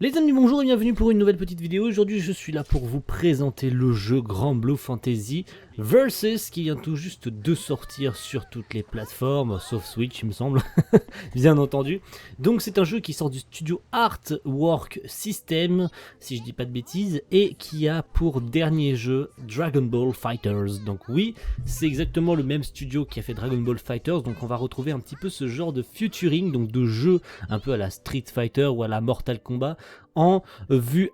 Les amis, bonjour et bienvenue pour une nouvelle petite vidéo. Aujourd'hui, je suis là pour vous présenter le jeu Granblue Fantasy Versus qui vient tout juste de sortir sur toutes les plateformes, sauf Switch, il me semble, bien entendu. Donc, c'est un jeu qui sort du studio Artwork System, si je dis pas de bêtises, et qui a pour dernier jeu Dragon Ball Fighters. Donc, oui, c'est exactement le même studio qui a fait Dragon Ball Fighters. Donc, on va retrouver un petit peu ce genre de featuring, donc de jeu un peu à la Street Fighter ou à la Mortal Kombat, en vue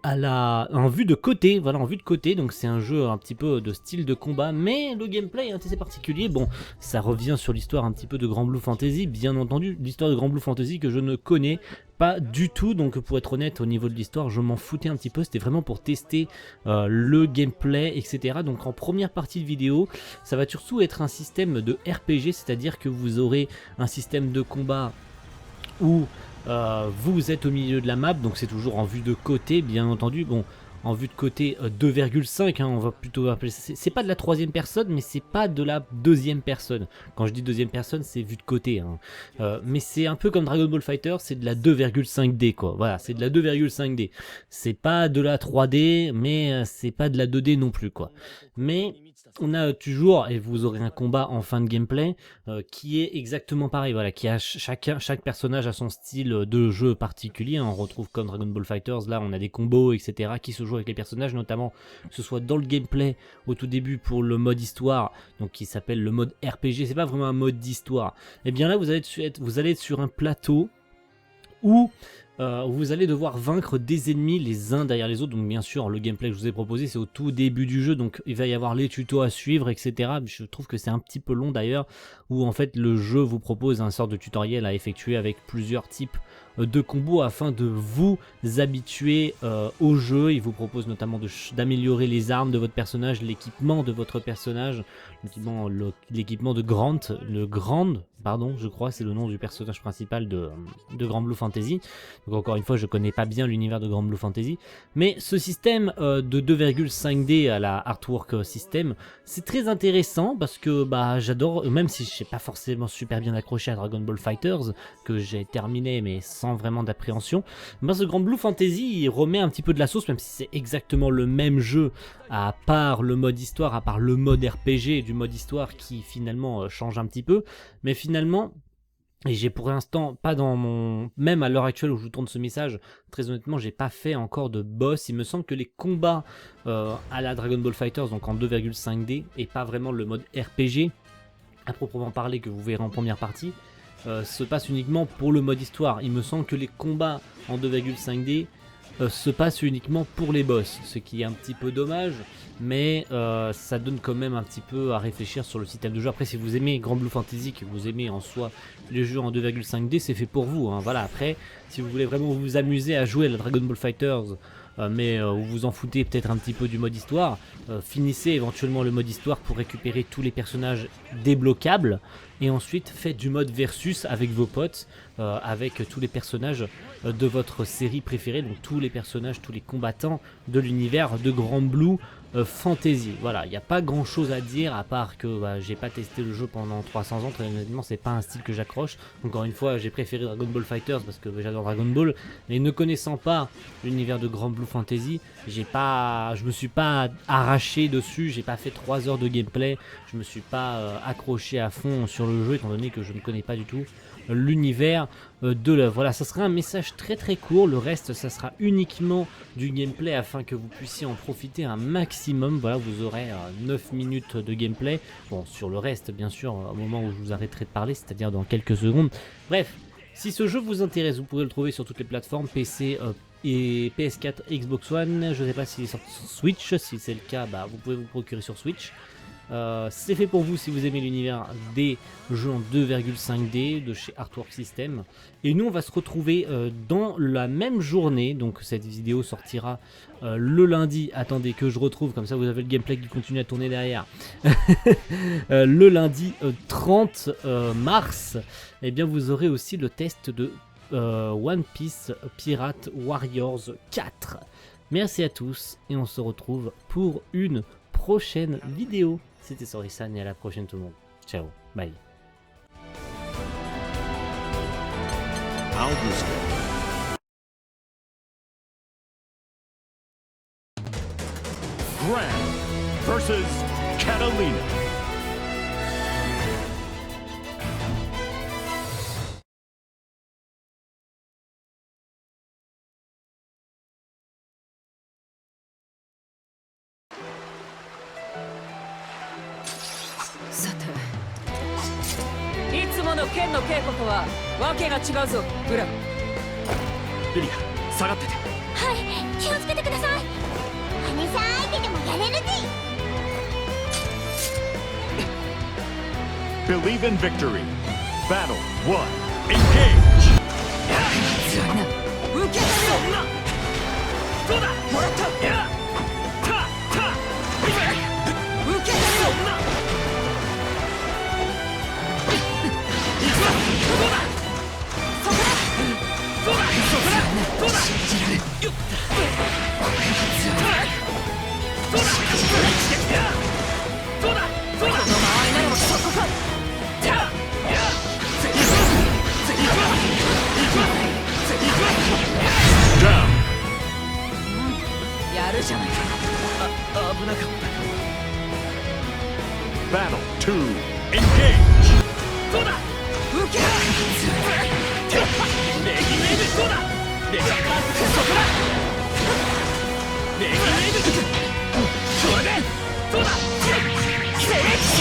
de côté, voilà, en vue de côté. Donc c'est un jeu un petit peu de style de combat, mais le gameplay est assez particulier. Bon, ça revient sur l'histoire un petit peu de Granblue Fantasy, bien entendu, l'histoire de Granblue Fantasy que je ne connais pas du tout. Donc pour être honnête, au niveau de l'histoire, je m'en foutais un petit peu. C'était vraiment pour tester le gameplay, etc. Donc en première partie de vidéo, ça va surtout être un système de RPG, c'est-à-dire que vous aurez un système de combat où vous êtes au milieu de la map, donc c'est toujours en vue de côté, bien entendu. Bon, en vue de côté 2,5, hein, on va plutôt appeler ça. C'est pas de la troisième personne, mais c'est pas de la deuxième personne. Quand je dis deuxième personne, c'est vue de côté. Hein. Mais c'est un peu comme Dragon Ball Fighter, c'est de la 2,5D, quoi. Voilà, c'est de la 2,5D. C'est pas de la 3D, mais c'est pas de la 2D non plus, quoi. Mais on a toujours, et vous aurez un combat en fin de gameplay qui est exactement pareil, voilà, qui a chaque personnage a son style de jeu particulier. On retrouve comme Dragon Ball Fighters, là on a des combos, etc. qui se jouent avec les personnages, notamment que ce soit dans le gameplay au tout début pour le mode histoire, donc qui s'appelle le mode RPG. C'est pas vraiment un mode d'histoire. Et bien là vous allez être sur un plateau où vous allez devoir vaincre des ennemis les uns derrière les autres. Donc bien sûr le gameplay que je vous ai proposé c'est au tout début du jeu, donc il va y avoir les tutos à suivre, etc. Je trouve que c'est un petit peu long d'ailleurs, où en fait le jeu vous propose un sort de tutoriel à effectuer avec plusieurs types de combos afin de vous habituer au jeu. Il vous propose notamment d'améliorer les armes de votre personnage, l'équipement de votre personnage, l'équipement de Grand, je crois c'est le nom du personnage principal de Granblue Fantasy. Donc encore une fois, je connais pas bien l'univers de Granblue Fantasy, mais ce système de 2,5D à la Artwork System, c'est très intéressant parce que bah j'adore, même si je sais pas forcément super bien accroché à Dragon Ball Fighters, que j'ai terminé mais sans vraiment d'appréhension, ben ce Granblue Fantasy il remet un petit peu de la sauce, même si c'est exactement le même jeu, à part le mode histoire, à part le mode RPG du mode histoire qui finalement change un petit peu, mais finalement... Et j'ai pour l'instant pas dans mon... Même à l'heure actuelle où je vous tourne ce message, très honnêtement, j'ai pas fait encore de boss. Il me semble que les combats à la Dragon Ball Fighters, donc en 2,5D, et pas vraiment le mode RPG, à proprement parler, que vous verrez en première partie, se passent uniquement pour le mode histoire. Il me semble que les combats en 2,5D se passent uniquement pour les boss, ce qui est un petit peu dommage, mais ça donne quand même un petit peu à réfléchir sur le système de jeu. Après, si vous aimez Granblue Fantasy, que vous aimez en soi les jeux en 2,5D, c'est fait pour vous, hein. Voilà, après, si vous voulez vraiment vous amuser à jouer à la Dragon Ball Fighters, mais vous vous en foutez peut-être un petit peu du mode histoire, finissez éventuellement le mode histoire pour récupérer tous les personnages débloquables, et ensuite faites du mode versus avec vos potes, avec tous les personnages de votre série préférée, donc tous les personnages, tous les combattants de l'univers de Granblue Fantasy. Voilà, il n'y a pas grand chose à dire à part que bah, j'ai pas testé le jeu pendant 300 ans, très honnêtement c'est pas un style que j'accroche. Encore une fois, j'ai préféré Dragon Ball Fighters parce que j'adore Dragon Ball, mais ne connaissant pas l'univers de Granblue Fantasy, je me suis pas arraché dessus, j'ai pas fait 3 heures de gameplay, je me suis pas accroché à fond sur le jeu étant donné que je ne connais pas du tout l'univers de l'œuvre. Voilà, ça sera un message très très court, le reste ça sera uniquement du gameplay afin que vous puissiez en profiter un maximum. Voilà, vous aurez 9 minutes de gameplay, bon sur le reste bien sûr au moment où je vous arrêterai de parler, c'est-à-dire dans quelques secondes. Bref, si ce jeu vous intéresse, vous pouvez le trouver sur toutes les plateformes, PC et PS4, Xbox One. Je ne sais pas s'il est sorti sur Switch, si c'est le cas, bah, vous pouvez vous procurer sur Switch. C'est fait pour vous si vous aimez l'univers des jeux en 2,5D de chez Artwork System. Et nous on va se retrouver dans la même journée. Donc cette vidéo sortira le lundi. Attendez que je retrouve, comme ça vous avez le gameplay qui continue à tourner derrière. Le lundi 30 mars. Et bien vous aurez aussi le test de One Piece Pirate Warriors 4. Merci à tous et on se retrouve pour une prochaine vidéo. C'était Sorisan et à la prochaine tout le monde. Ciao, bye. Graham versus Catalina.さて、いつもの剣の稽古とはわけが違うぞ、グラム。リリア、下がってて。はい、気をつけてください。姉さん相手でもやれるぜ。Believe in victory. Battle 1. Engage. つらいな。受け取るぞ。どうだ。もらった。受け取るぞ。どうだ。そこだ。どうだ。そこだ。どうだ。信じられん。よっ。これがつらい。どうだ。どうだ。どうだ。この間合いならばそこか。Down. やるじゃないか。危なかった。 Battle 2. Engage. どうだ。受けろ。レギメイブ。どうだ。レギメイブ。そこだ。レギメイブ。これで。どうだ。そ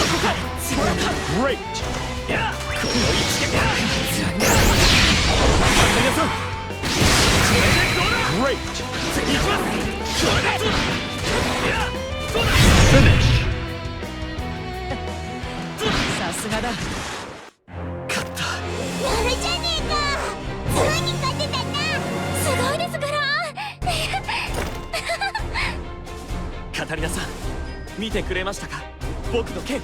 こか。そこか。 Great. やあ。この一撃だ。つらいな。皆さん。これでどうだ。 Great. 次行きます。これでどうだ。やあ。どうだ。 Finish. さすがだ。勝った。やるじゃねえか。ついに勝てたな。すごいですから。カタリナさん、見てくれましたか？僕の剣。